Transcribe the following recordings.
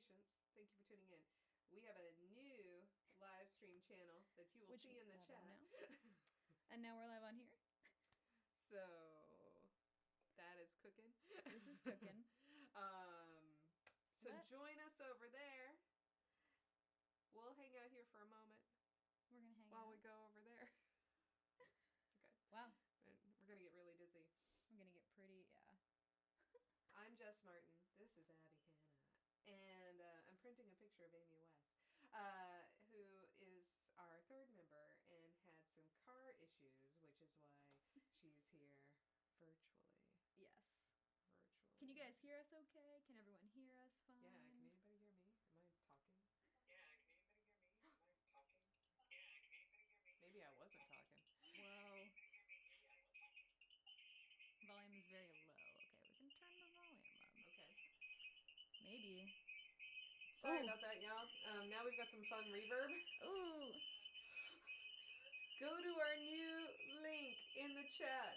patience. Thank you for tuning in. We have a new live stream channel that you will see in the chat. And now we're live on here. So that is cooking. This is cooking. So join us over there. We'll hang out here for a moment. We're gonna hang while out. we go over there. Okay. Wow. We're gonna get really dizzy. I'm gonna get pretty, yeah. I'm Jess Martin. This is Abby Hanna. And I'm printing a picture of Amy West, who is our third member and had some car issues, which is why she's here virtually. Yes. Can you guys hear us okay? Can everyone hear us fine? Yeah, can anybody hear me? Am I talking? Yeah, can anybody hear me? Am I talking? Yeah, can anybody hear me? Maybe I wasn't talking. Whoa. Volume is very low. Okay, we can turn the volume up. Okay. Maybe. Sorry about that, y'all. Now we've got some fun reverb. Ooh. Go to our new link in the chat.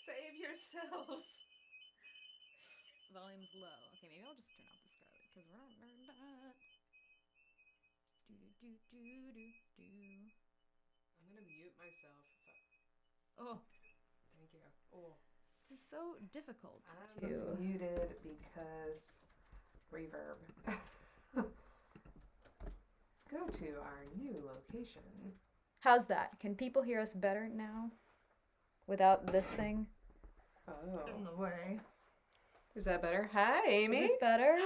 Save yourselves. Volume's low. Okay, maybe I'll just turn off the Scarlet because we're not heard that. Do do do do do do. I'm gonna mute myself. So. Oh. Thank you. Oh. This is so difficult I'm muted because reverb. Go to our new location. How's that? Can people hear us better now? Without this thing? Oh. In the way. Is that better? Hi, Amy. Is this better?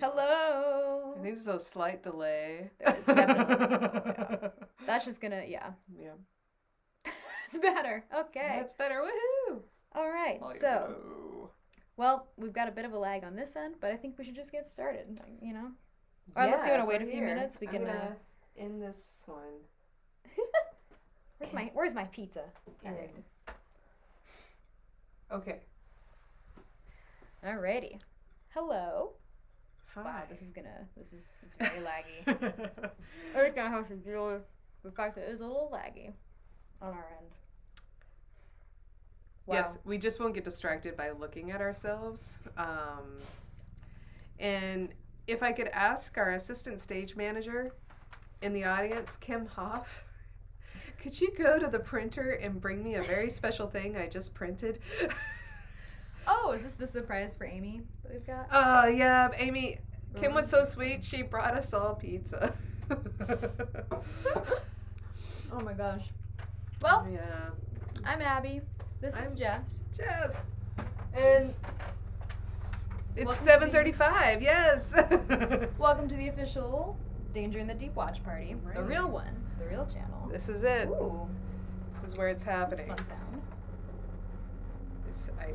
Hello. I think there's a slight delay. There is definitely. Yeah. That's just gonna, yeah. Yeah. It's better. Okay. That's better. Woohoo! All right. Well, we've got a bit of a lag on this end, but I think we should just get started. You know. Or unless you want to wait a few minutes, we can. In this one. Where's my pizza? Okay. Alrighty. Hello. Hi. Wow, it's very laggy. We're gonna have to deal with the fact that it is a little laggy on our end. Wow. Yes, we just won't get distracted by looking at ourselves. And if I could ask our assistant stage manager in the audience, Kim Hoff, could you go to the printer and bring me a very special thing I just printed? Oh, is this the surprise for Amy that we've got? Yeah, Amy. Kim was so sweet. She brought us all pizza. Oh my gosh. Well, yeah. I'm Abby. This is Jess. Jess. And it's 7:35. Yes. Welcome to the official Danger in the Deep watch party. Right. The real one. The real channel. This is it. Ooh. This is where it's happening. That's a fun sound. I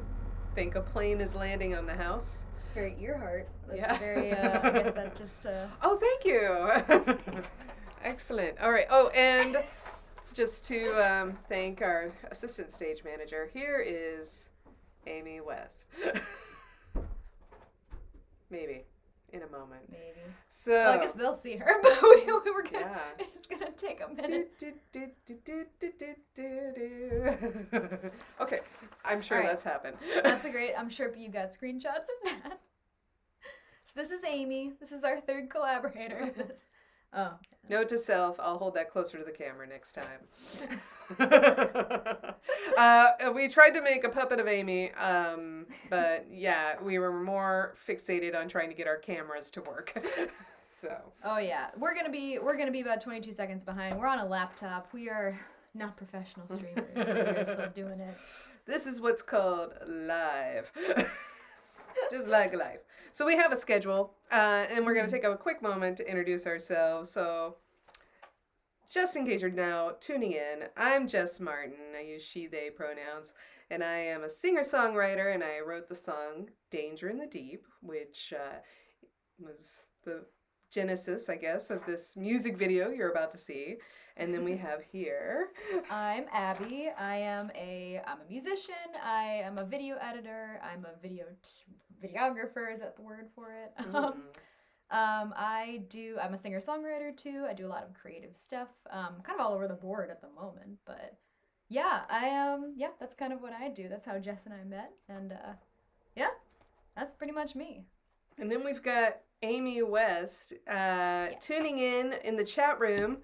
think a plane is landing on the house. It's very Earhart. That's very, I guess that just... Oh, thank you. Excellent. All right. Oh, and just to thank our assistant stage manager, here is Amy West. Maybe. In a moment. Maybe. So well, I guess they'll see her, but we were gonna. Yeah. It's gonna take a minute. Okay, I'm sure that's happened. That's a great. I'm sure you got screenshots of that. So this is Amy. This is our third collaborator. Oh. Note to self: I'll hold that closer to the camera next time. We tried to make a puppet of Amy, but yeah, we were more fixated on trying to get our cameras to work. So. Oh yeah, we're gonna be about 22 seconds behind. We're on a laptop. We are not professional streamers, but we're still doing it. This is what's called live. Just like life. So we have a schedule, and we're going to take a quick moment to introduce ourselves. So just in case you're now tuning in, I'm Jess Martin. I use she, they pronouns, and I am a singer-songwriter, and I wrote the song Danger in the Deep, which was the genesis, I guess, of this music video you're about to see. And then we have here. I'm Abby. I'm a musician. I am a video editor. I'm a videographer. Is that the word for it? I'm a singer-songwriter too. I do a lot of creative stuff. Kind of all over the board at the moment, but yeah, that's kind of what I do. That's how Jess and I met, and Yeah, that's pretty much me. And then we've got Amy West tuning in the chat room.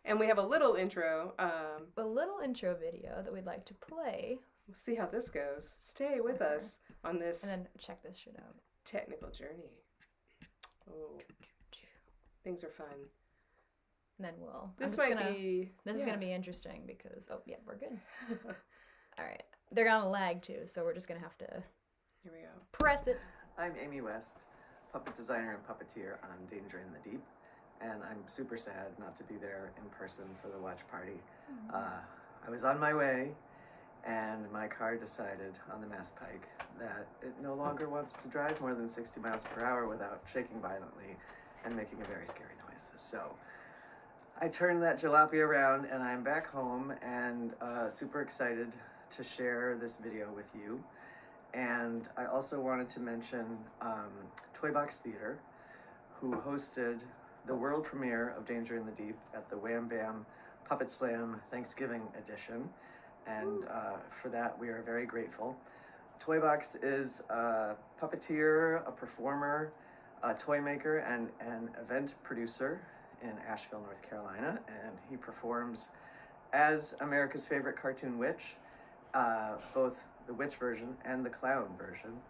And we have a little intro. A little intro video that we'd like to play. We'll see how this goes. Stay with us on this and then check this shit out. Technical journey. Oh, things are fun. And then we'll. This is gonna be interesting because we're good. All right, they're gonna lag too, so we're just gonna have to. Here we go. Press it. I'm Amy West, puppet designer and puppeteer on Danger in the Deep, and I'm super sad not to be there in person for the watch party. I was on my way, and my car decided on the Mass Pike that it no longer wants to drive more than 60 miles per hour without shaking violently and making a very scary noise. So I turned that jalopy around, and I'm back home and super excited to share this video with you. And I also wanted to mention Toy Box Theater, who hosted the world premiere of Danger in the Deep at the Wham Bam Puppet Slam Thanksgiving edition. And for that, we are very grateful. Toy Box is a puppeteer, a performer, a toy maker, and an event producer in Asheville, North Carolina. And he performs as America's favorite cartoon witch, both the witch version and the clown version,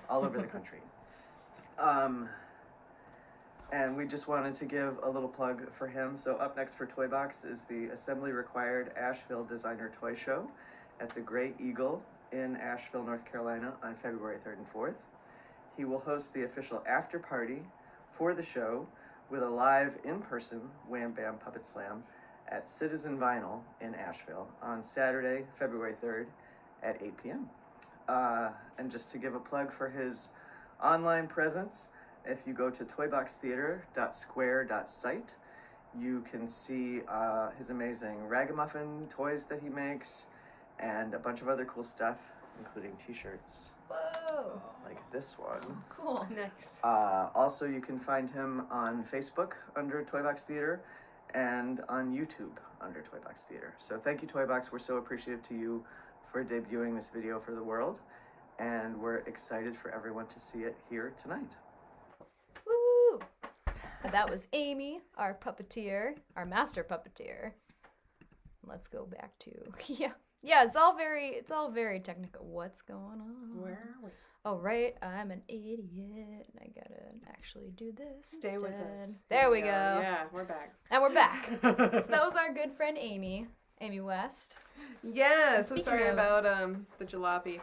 all over the country. And we just wanted to give a little plug for him. So up next for Toy Box is the Assembly Required Asheville Designer Toy Show at the Gray Eagle in Asheville, North Carolina on February 3rd and 4th. He will host the official after party for the show with a live in-person Wham Bam Puppet Slam at Citizen Vinyl in Asheville on Saturday, February 3rd at 8 p.m. And just to give a plug for his online presence, if you go to toyboxtheater.square.site, you can see his amazing ragamuffin toys that he makes and a bunch of other cool stuff, including t-shirts. Whoa! Like this one. Cool. Nice. Also, you can find him on Facebook under Toy Box Theater and on YouTube under Toy Box Theater. So thank you, Toy Box. We're so appreciative to you for debuting this video for the world, and we're excited for everyone to see it here tonight. Woo! And that was Amy, our puppeteer, our master puppeteer. Let's go back to it's all very technical. What's going on? Where are we? Oh right, I'm an idiot. I gotta actually do this. Stay with us. There we go. Yeah, we're back. And we're back. So that was our good friend Amy West. Yeah, so Speaking sorry of- about the jalopy.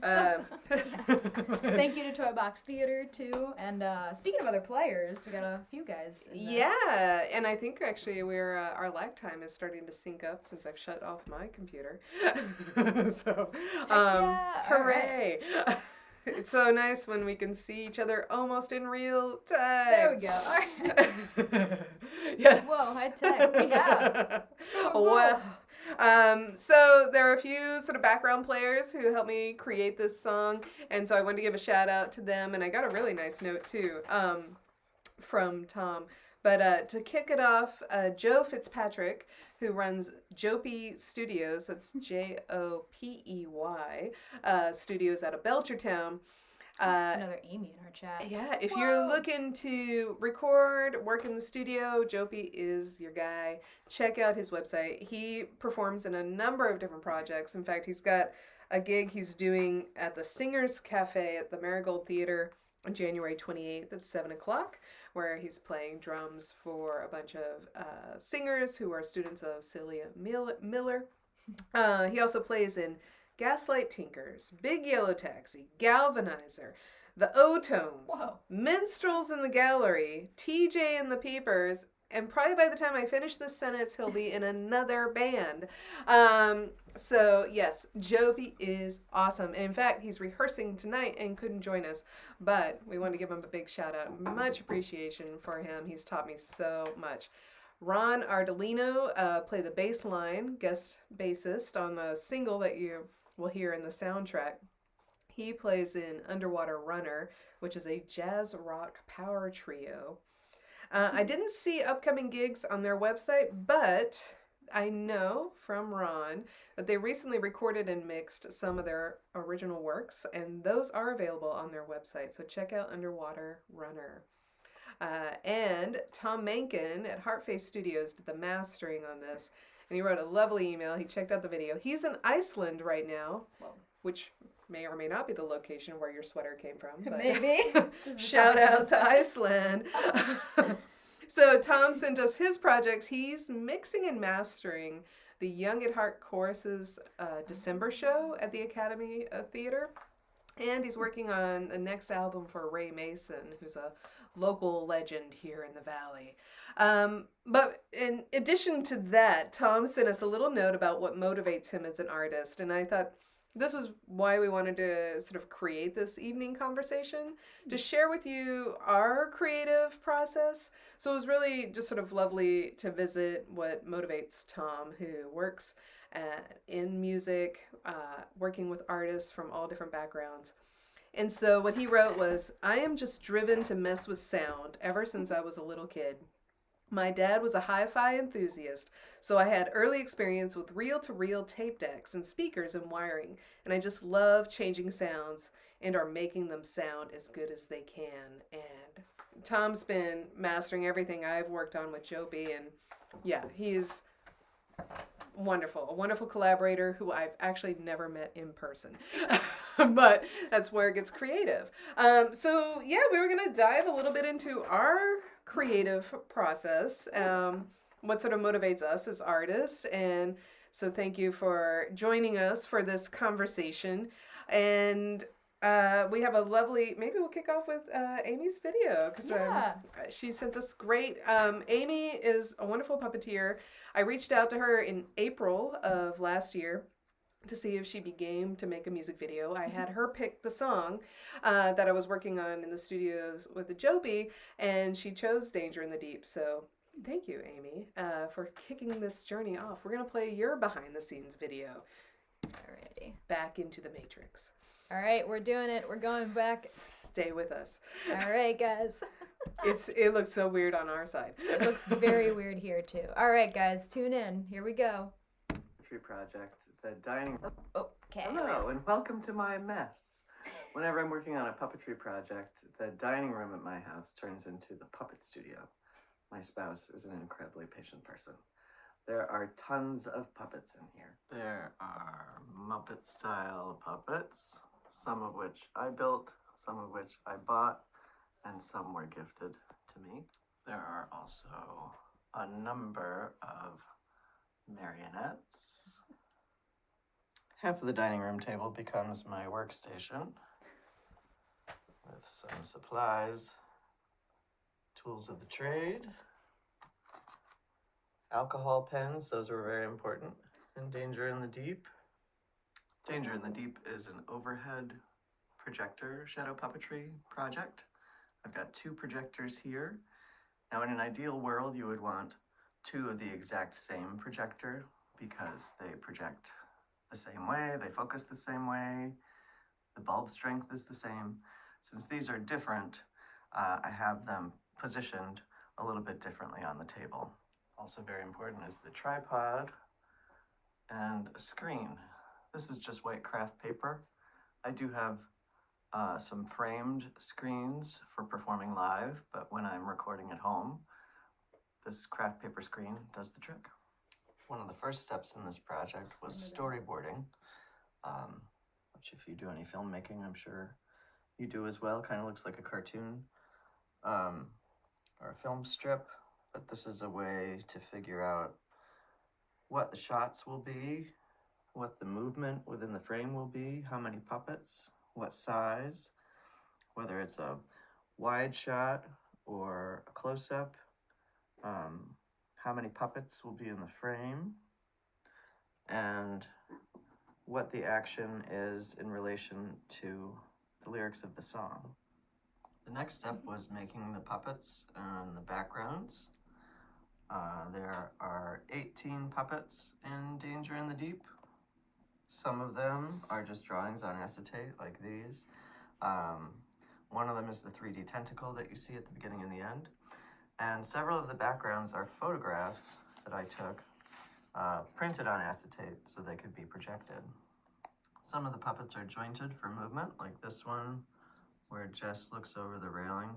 Yes. Thank you to Toy Box Theater too. And speaking of other players, we got a few guys. In this. Yeah, and I think actually we're our lag time is starting to sync up since I've shut off my computer. So, hooray! Right. It's so nice when we can see each other almost in real time. There we go. All right. Yes. Whoa, high tech. We have. Well, so there are a few sort of background players who helped me create this song, and so I wanted to give a shout out to them, and I got a really nice note too from Tom. But to kick it off, Joe Fitzpatrick, who runs Jopey Studios, that's Jopey Studios out of Belchertown. That's another Amy in our chat. Yeah, if Whoa. you're looking to record, work in the studio, Jopey is your guy. Check out his website. He performs in a number of different projects. In fact, he's got a gig he's doing at the Singers Cafe at the Marigold Theater on January 28th at 7 o'clock, where he's playing drums for a bunch of singers who are students of Celia Miller. He also plays in Gaslight Tinkers, Big Yellow Taxi, Galvanizer, The O-Tones, Whoa. Minstrels in the Gallery, TJ and the Peepers, and probably by the time I finish this sentence, he'll be in another band. So yes, Jopey is awesome. And in fact, he's rehearsing tonight and couldn't join us, but we want to give him a big shout out. Much appreciation for him. He's taught me so much. Ron Ardolino played the bass line, guest bassist on the single that you will hear in the soundtrack. He plays in Underwater Runner, which is a jazz rock power trio. I didn't see upcoming gigs on their website, but I know from Ron that they recently recorded and mixed some of their original works, and those are available on their website. So check out Underwater Runner. And Tom Mahnken at HeartFace Studios did the mastering on this, and he wrote a lovely email. He checked out the video. He's in Iceland right now, which may or may not be the location where your sweater came from. But Maybe. shout out to Iceland. So Tom sent us his projects. He's mixing and mastering the Young at Heart Chorus's December show at the Academy Theater. And he's working on the next album for Ray Mason, who's a local legend here in the Valley. But in addition to that, Tom sent us a little note about what motivates him as an artist. And I thought this was why we wanted to sort of create this evening conversation, to share with you our creative process. So it was really just sort of lovely to visit what motivates Tom, who works in music, working with artists from all different backgrounds. And so what he wrote was, I am just driven to mess with sound ever since I was a little kid. My dad was a hi-fi enthusiast, so I had early experience with reel-to-reel tape decks and speakers and wiring, and I just love changing sounds and are making them sound as good as they can. And Tom's been mastering everything I've worked on with Jopey, and yeah, he's wonderful, a wonderful collaborator who I've actually never met in person. But that's where it gets creative. So yeah, we were going to dive a little bit into our creative process, what sort of motivates us as artists. And so thank you for joining us for this conversation. And we have a lovely, maybe we'll kick off with Amy's video, because she sent us great. Amy is a wonderful puppeteer. I reached out to her in April of last year to see if she'd be game to make a music video. I had her pick the song that I was working on in the studios with the Jopey, and she chose Danger in the Deep. So thank you, Amy, for kicking this journey off. We're going to play your behind-the-scenes video. Alrighty. Back into the Matrix. All right, we're doing it. We're going back. Stay with us. All right, guys. It looks so weird on our side. It looks very weird here, too. All right, guys, tune in. Here we go. Tree project, the dining room. Okay. Hello, and welcome to my mess. Whenever I'm working on a puppetry project, the dining room at my house turns into the puppet studio. My spouse is an incredibly patient person. There are tons of puppets in here. There are Muppet-style puppets, some of which I built, some of which I bought, and some were gifted to me. There are also a number of marionettes. Half of the dining room table becomes my workstation with some supplies, tools of the trade, alcohol pens, those were very important, and Danger in the Deep. Danger in the Deep is an overhead projector shadow puppetry project. I've got 2 projectors here. Now in an ideal world you would want 2 of the exact same projector because they project the same way, they focus the same way, the bulb strength is the same. Since these are different, I have them positioned a little bit differently on the table. Also very important is the tripod and a screen. This is just white craft paper. I do have some framed screens for performing live, but when I'm recording at home, this craft paper screen does the trick. One of the first steps in this project was storyboarding, which if you do any filmmaking, I'm sure you do as well. Kind of looks like a cartoon or a film strip, but this is a way to figure out what the shots will be, what the movement within the frame will be, how many puppets, what size, whether it's a wide shot or a close-up, how many puppets will be in the frame, and what the action is in relation to the lyrics of the song. The next step was making the puppets and the backgrounds. There are 18 puppets in Danger in the Deep. Some of them are just drawings on acetate, like these. One of them is the 3D tentacle that you see at the beginning and the end. And several of the backgrounds are photographs that I took printed on acetate so they could be projected. Some of the puppets are jointed for movement, like this one, where Jess looks over the railing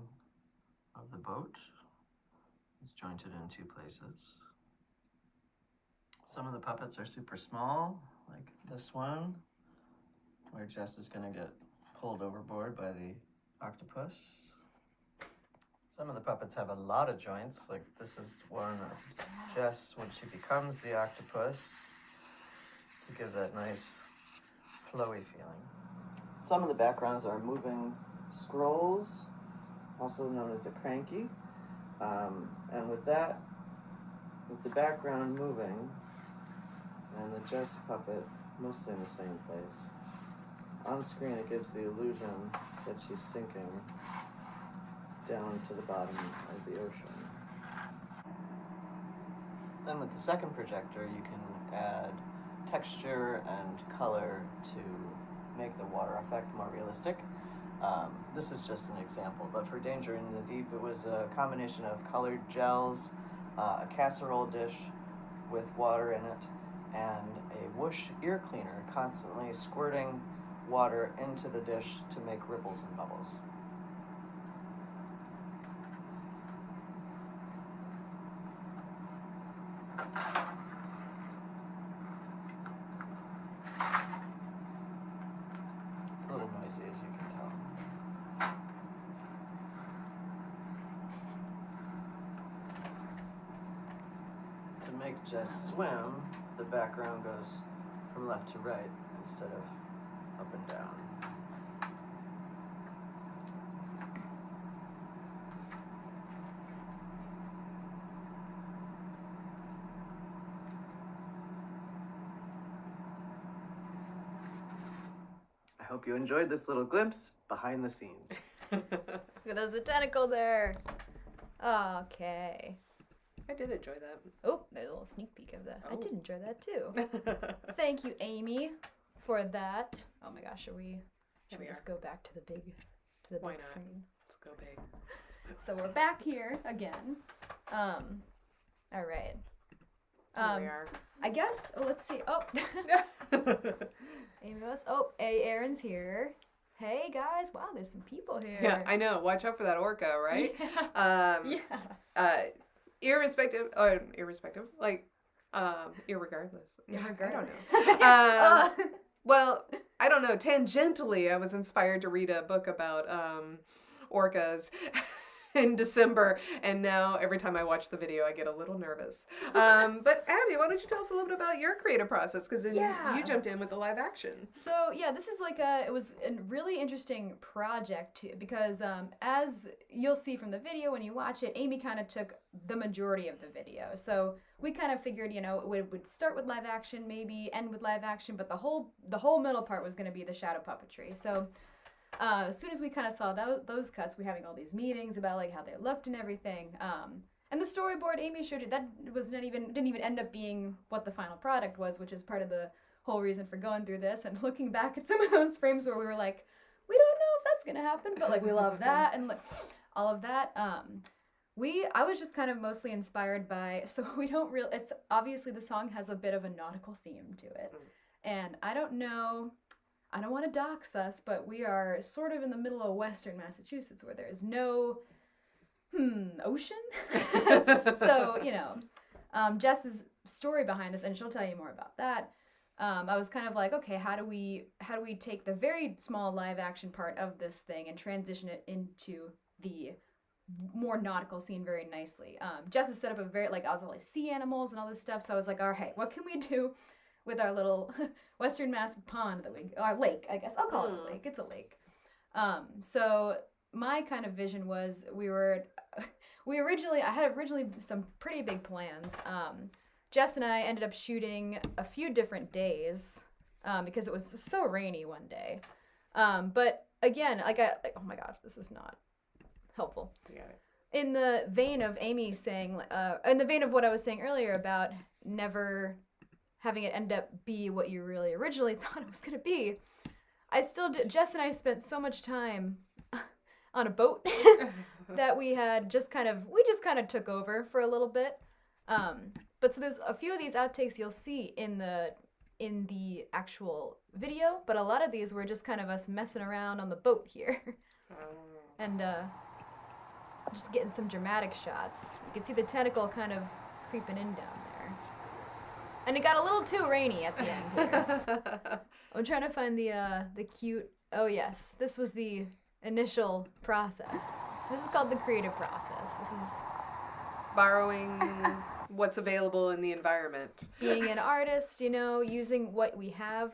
of the boat. It's jointed in 2 places. Some of the puppets are super small, like this one, where Jess is going to get pulled overboard by the octopus. Some of the puppets have a lot of joints, like this is one of Jess when she becomes the octopus, to give that nice flowy feeling. Some of the backgrounds are moving scrolls, also known as a cranky. And with that, with the background moving and the Jess puppet mostly in the same place, on screen it gives the illusion that she's sinking down to the bottom of the ocean. Then with the second projector, you can add texture and color to make the water effect more realistic. This is just an example, but for Danger in the Deep, it was a combination of colored gels, a casserole dish with water in it, and a whoosh ear cleaner constantly squirting water into the dish to make ripples and bubbles. It's a little noisy, as you can tell. To make Jess swim, the background goes from left to right instead of up and down. I hope you enjoyed this little glimpse behind the scenes. Look at those, the tentacle there. Okay. I did enjoy that. Oh, there's a little sneak peek of that. I Oh. did enjoy that too. Thank you, Amy, for that. Oh my gosh, should we we just are. go back to the big Why big not? screen? Let's go big. So we're back here again. All right. Here we are. I guess. Oh, let's see. Oh, Amy was. Oh, Aaron's here. Hey guys! Wow, there's some people here. Yeah, I know. Watch out for that orca, right? Yeah. Yeah. Irrespective, like, irregardless. I don't know. Well, I don't know. Tangentially, I was inspired to read a book about orcas in December, and now every time I watch the video, I get a little nervous. But Abby, why don't you tell us a little bit about your creative process? Because then Yeah. you jumped in with the live action. So yeah, this is like it was a really interesting project too, because as you'll see from the video when you watch it, Amy kind of took the majority of the video. So we kind of figured, it would start with live action, maybe end with live action, but the whole middle part was going to be the shadow puppetry. So as soon as we kind of saw those cuts, we're having all these meetings about like how they looked and everything. And the storyboard Amy showed you, that didn't even end up being what the final product was, which is part of the whole reason for going through this and looking back at some of those frames where we were like, we don't know if that's gonna happen, but like we love that and like all of that. I was just kind of mostly inspired by, so we don't really, it's obviously the song has a bit of a nautical theme to it. And I don't want to dox us, but we are sort of in the middle of Western Massachusetts where there is no ocean. So, Jess's story behind this, and she'll tell you more about that. I was kind of like, okay, how do we take the very small live action part of this thing and transition it into the more nautical scene very nicely. Jess has set up a very, also sea animals and all this stuff, so I was like, all right, what can we do with our little Western Mass pond our lake, I guess. I'll call it a lake. It's a lake. So my kind of vision was I had originally some pretty big plans. Jess and I ended up shooting a few different days because it was so rainy one day. But again, oh my God, this is not helpful. Yeah. In the vein of Amy saying, in the vein of what I was saying earlier about never having it end up be what you really originally thought it was going to be, I still did. Jess and I spent so much time on a boat that we just kind of took over for a little bit. But But so there's a few of these outtakes you'll see in the actual video, but a lot of these were just kind of us messing around on the boat here. And just getting some dramatic shots. You can see the tentacle kind of creeping in down there. And it got a little too rainy at the end here. I'm trying to find the cute... Oh yes, this was the initial process. So this is called the creative process. This is... borrowing what's available in the environment. Being an artist, you know, using what we have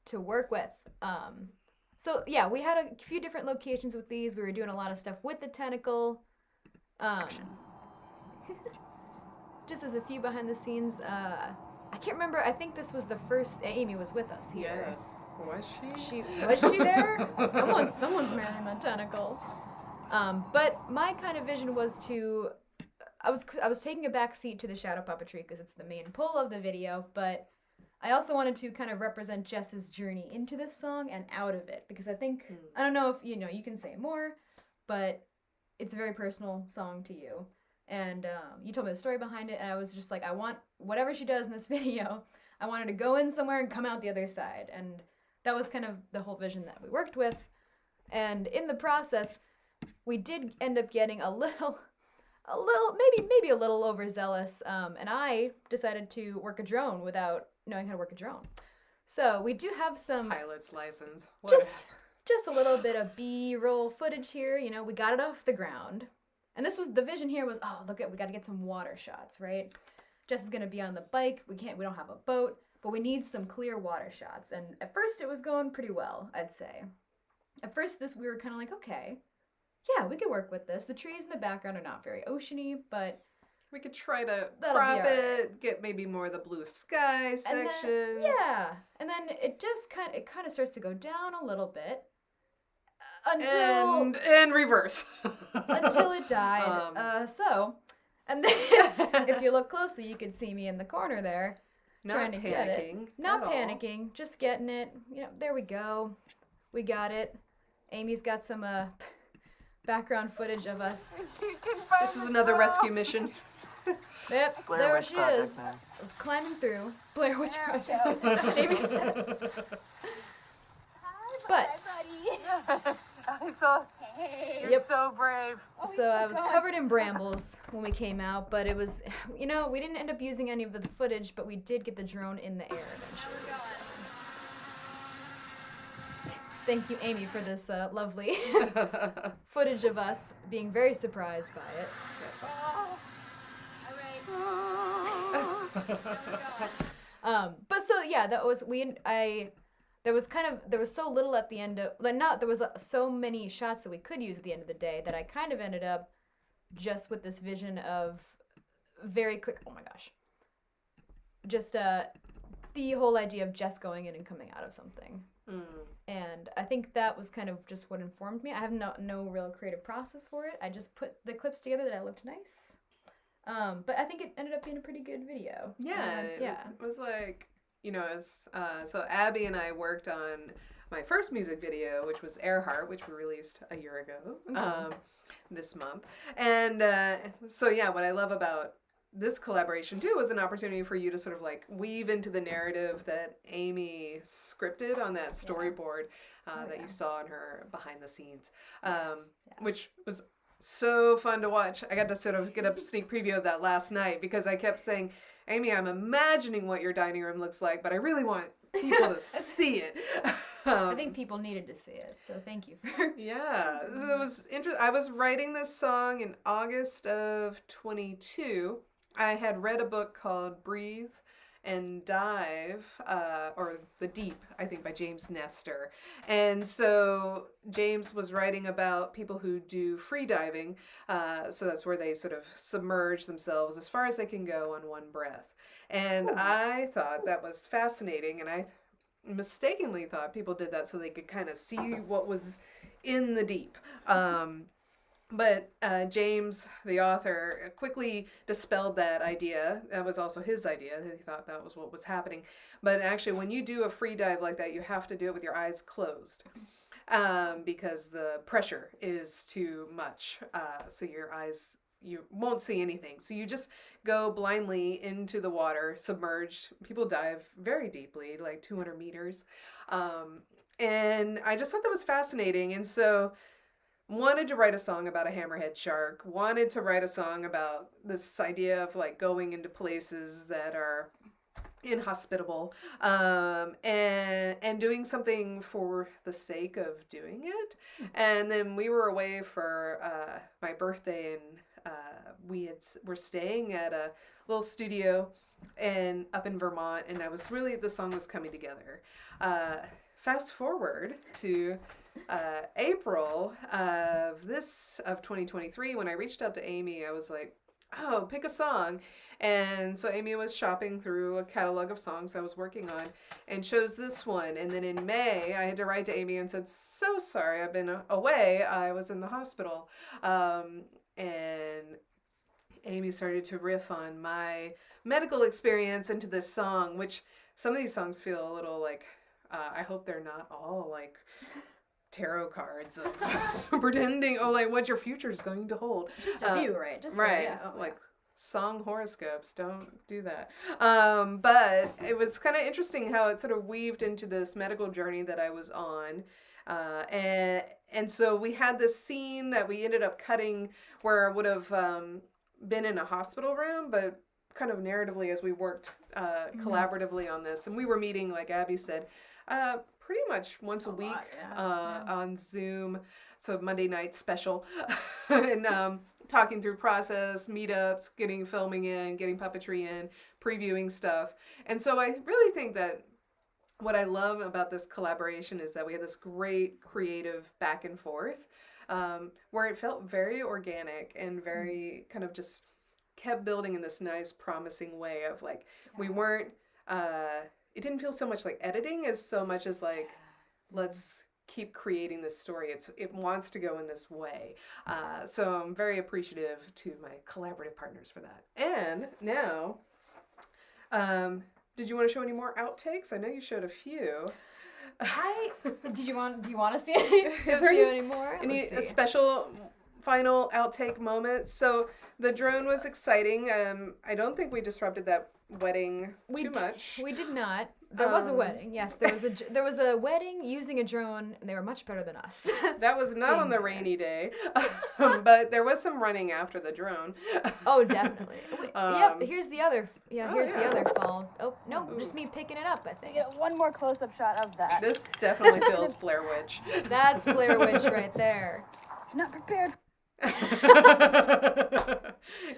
to work with. So yeah, we had a few different locations with these. We were doing a lot of stuff with the tentacle. Just as a few behind the scenes, I can't remember. I think this was the first Amy was with us here. Yes. Was she? Was she there? Someone's marrying that tentacle. But my kind of vision was to... I was taking a back seat to the shadow puppetry because it's the main pull of the video, but I also wanted to kind of represent Jess's journey into this song and out of it, because I think, I don't know if, you know, you can say more, but it's a very personal song to you. And you told me the story behind it, and I was just like, I want whatever she does in this video, I want her to go in somewhere and come out the other side. And that was kind of the whole vision that we worked with. And in the process, we did end up getting a little, maybe a little overzealous, and I decided to work a drone without knowing how to work a drone. So we do have some pilot's license. Whatever. Just a little bit of B-roll footage here. You know, we got it off the ground, and this was the vision here was, oh, look, we got to get some water shots, right? Jess is gonna be on the bike. We don't have a boat, but we need some clear water shots. And at first, it was going pretty well, I'd say. At first, we were kind of like, okay. Yeah, we could work with this. The trees in the background are not very oceany, but we could try to crop it, get maybe more of the blue sky section. And then it just kind of starts to go down a little bit until and reverse until it died. And then if you look closely, you could see me in the corner there, trying to get it. Not panicking, just getting it. You know, there we go. We got it. Amy's got some background footage of us. This was another rescue mission. Yep, Blair there Witch she Project, is. man. I was climbing through Blair Witch Project. Amy said. But You're so brave. so I was covered in brambles when we came out, but it was, you know, we didn't end up using any of the footage, but we did get the drone in the air eventually. Thank you, Amy, for this lovely footage of us being very surprised by it. But so yeah, that was there was so little at the end of there was so many shots that we could use at the end of the day that I kind of ended up just with this vision of very quick. Oh my gosh, just the whole idea of Jess going in and coming out of something. And I think that was kind of just what informed me. I have no real creative process for it. I just put the clips together that I looked nice. But I think it ended up being a pretty good video. Yeah, it was like, you know, so Abby and I worked on my first music video, which was Earhart, which we released a year ago, this month. And so yeah, what I love about this collaboration too was an opportunity for you to sort of like weave into the narrative that Amy scripted on that storyboard that you saw in her behind the scenes, which was so fun to watch. I got to sort of get a sneak preview of that last night because I kept saying, Amy, I'm imagining what your dining room looks like, but I really want people to see it. I think people needed to see it, so thank you for... Yeah, it was interesting. I was writing this song in August of 22. I had read a book called Breathe and Dive, or The Deep, I think, by James Nestor. And so James was writing about people who do free diving. So that's where they sort of submerge themselves as far as they can go on one breath. And I thought that was fascinating, and I mistakenly thought people did that so they could kind of see what was in the deep. But James, the author, quickly dispelled that idea. That was also his idea. He thought that was what was happening. But actually, when you do a free dive like that, you have to do it with your eyes closed because the pressure is too much. So your eyes you won't see anything. So you just go blindly into the water, submerged. People dive very deeply, like 200 meters. And I just thought that was fascinating. And so wanted to write a song about a hammerhead shark, wanted to write a song about this idea of like going into places that are inhospitable, and doing something for the sake of doing it. And then we were away for my birthday, and we're staying at a little studio up in Vermont, and the song was coming together. Fast forward to April of 2023, when I reached out to Amy, I was like, oh, pick a song. And so Amy was shopping through a catalog of songs I was working on and chose this one. And then in May, I had to write to Amy and said, so sorry, I've been away. I was in the hospital. And Amy started to riff on my medical experience into this song, which some of these songs feel a little like, I hope they're not all like tarot cards of pretending, like what your future is going to hold. Just a few, right? Just right. Song horoscopes, don't do that. But it was kind of interesting how it sort of weaved into this medical journey that I was on. And so we had this scene that we ended up cutting where I would have been in a hospital room, but kind of narratively as we worked collaboratively on this. And we were meeting, like Abby said, pretty much once a week on Zoom. So Monday night special. And talking through process, meetups, getting filming in, getting puppetry in, previewing stuff. And so I really think that what I love about this collaboration is that we had this great creative back and forth, where it felt very organic and very kind of just kept building in this nice, promising way of like, we weren't, it didn't feel so much like editing as so much as like, let's keep creating this story. It wants to go in this way. So I'm very appreciative to my collaborative partners for that. And now, did you want to show any more outtakes? I know you showed a few. Do you want to see any more? Any special final outtake moments? So the drone was exciting. I don't think we disrupted that wedding too much. We did not. There was a wedding. Yes, there was a wedding using a drone, and they were much better than us. That was not on the rainy day, but there was some running after the drone. Oh, definitely. Yep. Here's the other. Here's the other fall. Oh no, just me picking it up. I think. One more close-up shot of that. This definitely feels Blair Witch. That's Blair Witch right there. Not prepared.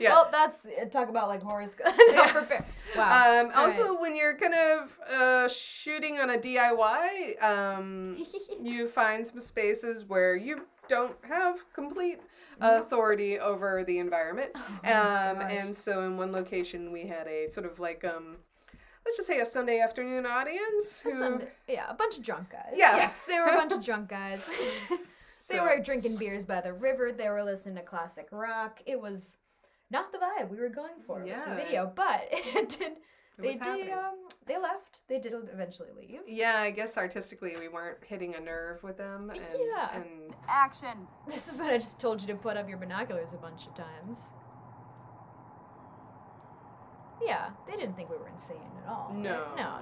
Yeah. Well, that's talk about like horoscope. Not prepared. Wow. Also, when you're kind of shooting on a DIY, you find some spaces where you don't have complete authority over the environment. And so in one location, we had a sort of like let's just say a Sunday afternoon audience. A bunch of drunk guys. Yeah. Yes, they were a bunch of drunk guys. They were drinking beers by the river. They were listening to classic rock. It was not the vibe we were going for with the video, but it did. They left. They did eventually leave. Yeah, I guess artistically we weren't hitting a nerve with them. And Action. This is what I just told you to put up your binoculars a bunch of times. Yeah, they didn't think we were insane at all. No. No.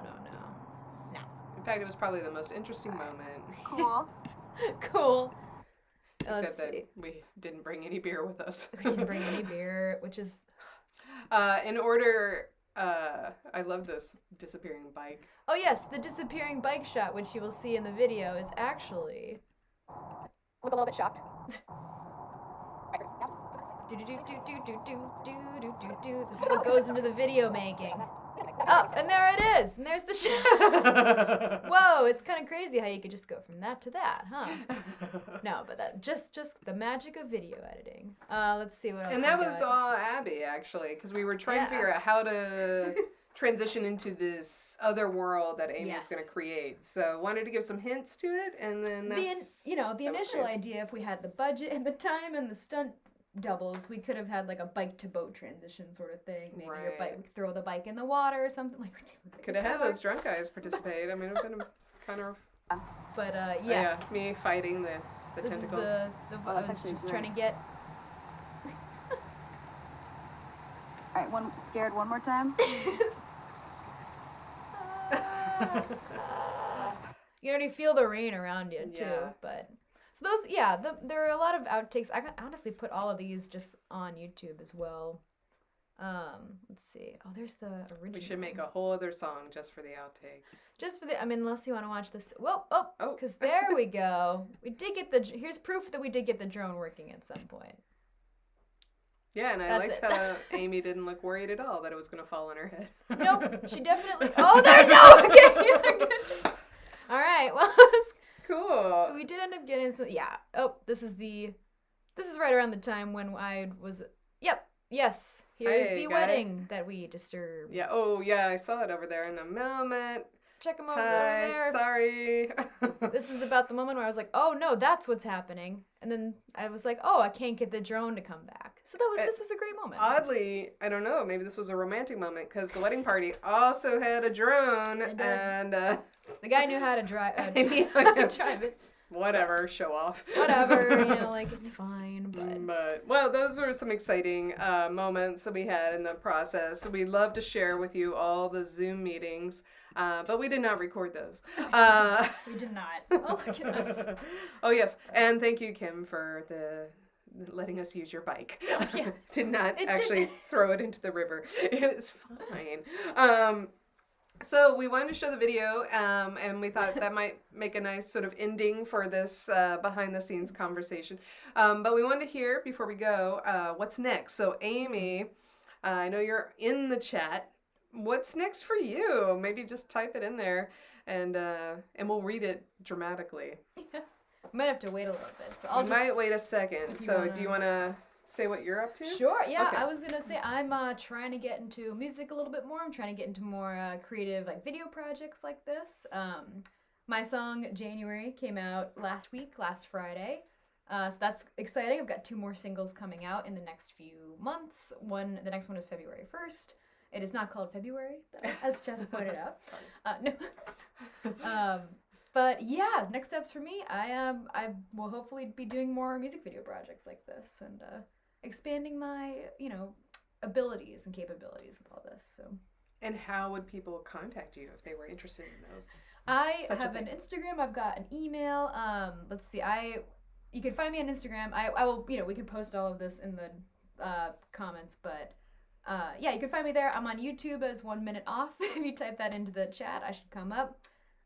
In fact, it was probably the most interesting moment. Cool. Cool. Except that we didn't bring any beer with us. We didn't bring any beer, which is... in order... I love this disappearing bike. Oh yes, the disappearing bike shot, which you will see in the video, is actually... Look a little bit shocked. This is what goes into the video making. Oh, and there it is. And there's the shot. Whoa, it's kind of crazy how you could just go from that to that, huh? No, but that just the magic of video editing. Let's see what else. And that was Abby, actually, because we were trying to figure out how to transition into this other world that Amy was going to create. So wanted to give some hints to it, and then that's... The initial idea, if we had the budget and the time and the stunt doubles, we could have had like a bike to boat transition sort of thing. Maybe your bike, throw the bike in the water or something like. Could have had those drunk guys participate. I mean, it would have been kind of. But yes. Yeah, me fighting the this tentacle. Is the I was just trying to get. All right, scared one more time. I'm so scared. You already feel the rain around you too, Yeah. but so those, yeah, there are a lot of outtakes. I can honestly put all of these just on YouTube as well. Let's see. Oh, there's the original. We should make a whole other song just for the outtakes. Just for the, I mean, unless you want to watch this. Well, Oh. because there we go. We did get here's proof that we did get the drone working at some point. Yeah, and I That's liked it. how Amy didn't look worried at all that it was going to fall on her head. Nope, she definitely. Oh, there no. Okay. All right. Well, Cool. so we did end up getting some. Yeah. Oh, this is right around the time when I was. Yep. Yes. Here's Hey, the guy. wedding that we disturbed. Yeah. Oh, yeah. I saw it over there in a moment. Check them over Hi. there. Sorry. This is about the moment where I was like, oh no, that's what's happening. And then I was like, oh, I can't get the drone to come back. So this was a great moment. Oddly, I don't know. Maybe this was a romantic moment because the wedding party also had a drone, It did. and The guy knew how to drive drive it. whatever, show off. Whatever, like it's fine. But well, those were some exciting moments that we had in the process. We love to share with you all the Zoom meetings, but we did not record those. We did not. Oh, look at us. Oh yes, and thank you, Kim, for letting us use your bike. Yeah. Did not It actually did. throw it into the river. It was fine. So we wanted to show the video, and we thought that might make a nice sort of ending for this behind-the-scenes conversation. But we wanted to hear, before we go, what's next. So Amy, I know you're in the chat. What's next for you? Maybe just type it in there, and we'll read it dramatically. Yeah. Might have to wait a little bit. So We might wait a second. if you So wanna- do you want to say what you're up to? Sure, yeah. Okay. I was gonna say I'm trying to get into music a little bit more. I'm trying to get into more creative video projects like this. My song January came out last Friday. So that's exciting. I've got 2 more singles coming out in the next few months. The next one is February 1st. It is not called February, though, as Jess pointed out. No. But yeah, next steps for me. I will hopefully be doing more music video projects like this and expanding my abilities and capabilities with all this. So. And how would people contact you if they were interested in those? I Such a have an thing. Instagram. I've got an email. Let's see. You can find me on Instagram. I will. We can post all of this in the comments. But yeah, you can find me there. I'm on YouTube as 1 Minute Off. If you type that into the chat, I should come up.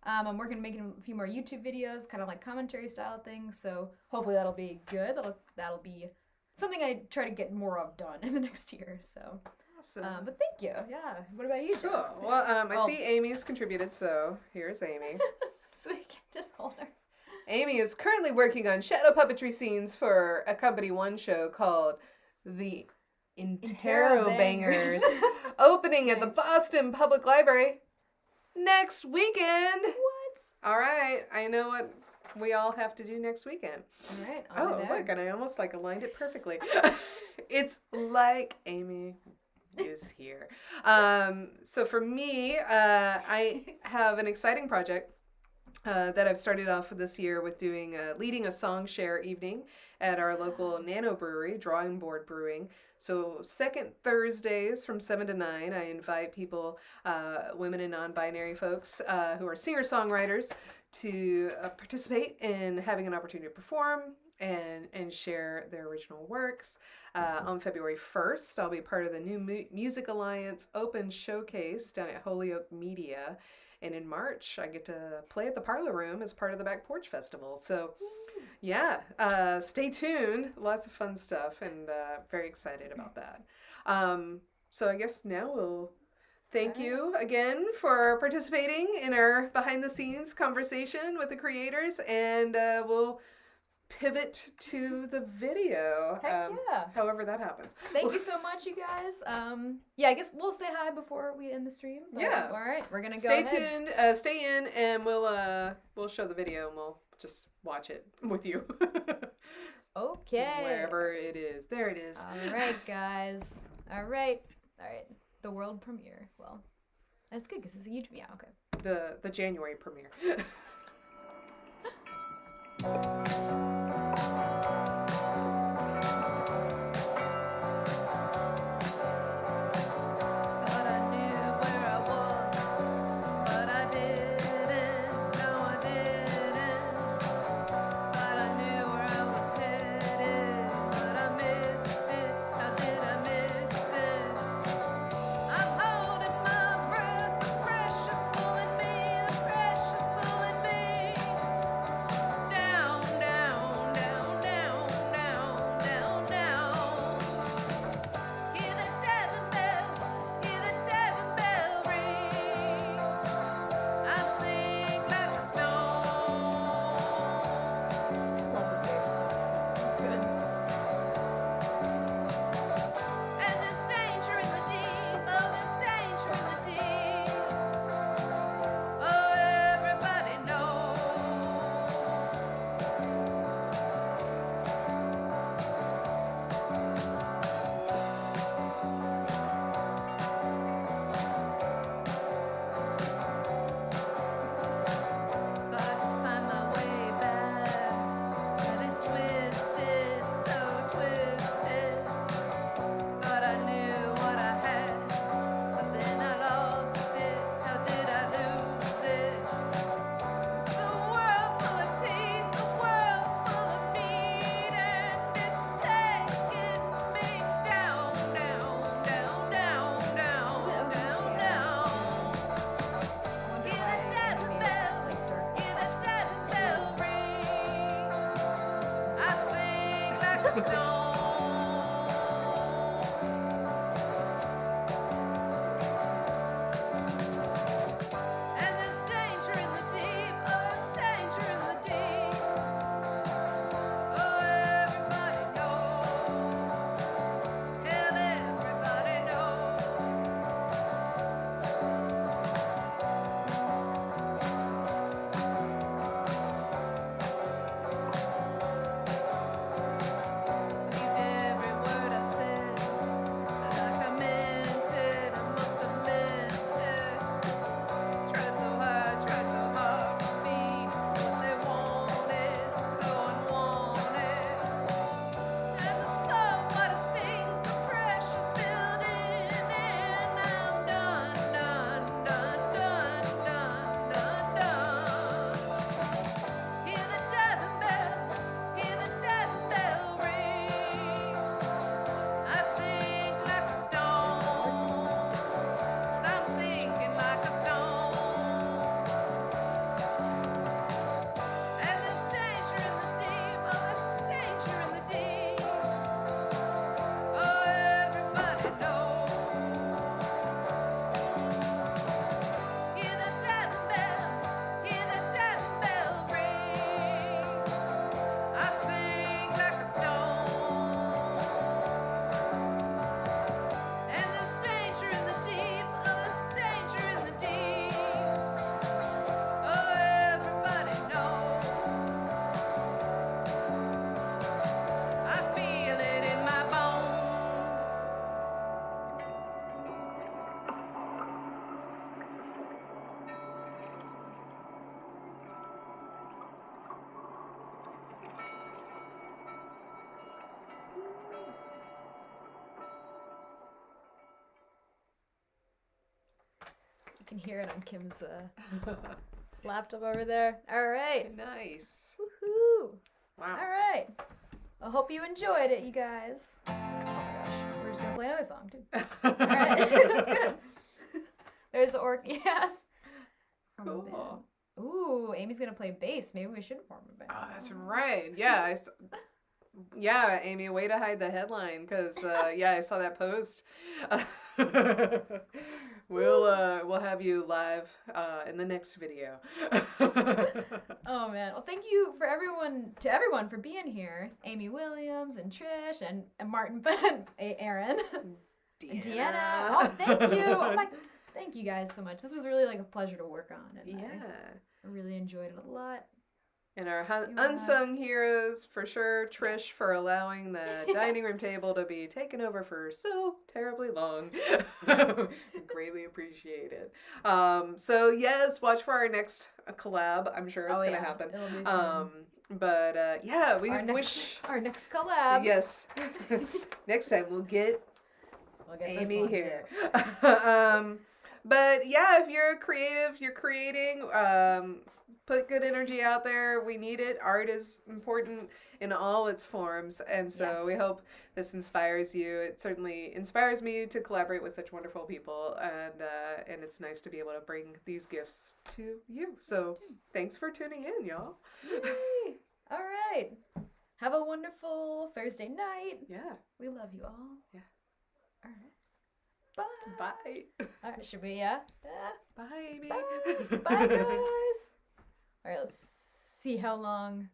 I'm making a few more YouTube videos, kind of like commentary style things. So hopefully that'll be good. That'll be something I try to get more of done in the next year. So. Awesome. But thank you. Yeah. What about you, Jess? Cool. Well, I see Amy's contributed, so here's Amy. So we can just hold her. Amy is currently working on shadow puppetry scenes for a Company One show called The Interrobangers, opening at the Nice. Boston Public Library next weekend. What? All right, I know what we all have to do next weekend. All right. I'll be Oh, there. look, and I almost aligned it perfectly. It's like Amy is here. So for me, I have an exciting project that I've started off this year with leading a song share evening at our local nano brewery, Drawing Board Brewing. So second Thursdays from 7 to 9, I invite people, women and non-binary folks who are singer-songwriters to participate in having an opportunity to perform and share their original works. On February 1st, I'll be part of the New Music Alliance Open Showcase down at Holyoke Media. And in March, I get to play at the Parlor Room as part of the Back Porch Festival. So, yeah, stay tuned. Lots of fun stuff, and very excited about that. So I guess now we'll thank you again for participating in our behind-the-scenes conversation with the creators, and we'll pivot to the video. Heck yeah. However that happens. Thank you so much, you guys. Yeah, I guess we'll say hi before we end the stream. But, Yeah. All right, we're gonna go. Stay ahead. tuned. Stay in, and we'll show the video, and we'll just watch it with you. Okay. Wherever it is. There it is. All right, guys. All right. The world premiere. Well, that's good because it's a YouTube. Yeah. Okay. The January premiere. can hear it on Kim's laptop over there. All right. Nice. Woohoo. Wow. All right. I hope you enjoyed it, you guys. Oh my gosh. We're just gonna play another song too. All right. That's good. There's the orc. Yes. Cool. Ooh, Amy's gonna play bass. Maybe we should form a band. Oh, that's right. Yeah. Yeah, Amy, way to hide the headline, because I saw that post. We'll have you live in the next video. Oh man! Well, thank you for everyone for being here. Amy Williams and Trish and Martin, Aaron, Deanna. Oh, thank you! Oh my, thank you guys so much. This was really like a pleasure to work on. And I really enjoyed it a lot. And our unsung heroes, for sure, Trish for allowing the dining room table to be taken over for so terribly long. Greatly appreciated. So yes, watch for our next collab. I'm sure it's going to happen. It'll be soon. But we wish our next collab. Yes. Next time we'll get Amy here. But yeah, if you're creative, you're creating, put good energy out there. We need it. Art is important in all its forms. And so we hope this inspires you. It certainly inspires me to collaborate with such wonderful people. And it's nice to be able to bring these gifts to you. So thanks for tuning in, y'all. Yay. All right. Have a wonderful Thursday night. Yeah. We love you all. Yeah. All right. Bye. Bye. All right, should we, Bye, Amy. Bye. Bye, guys. All right, let's see how long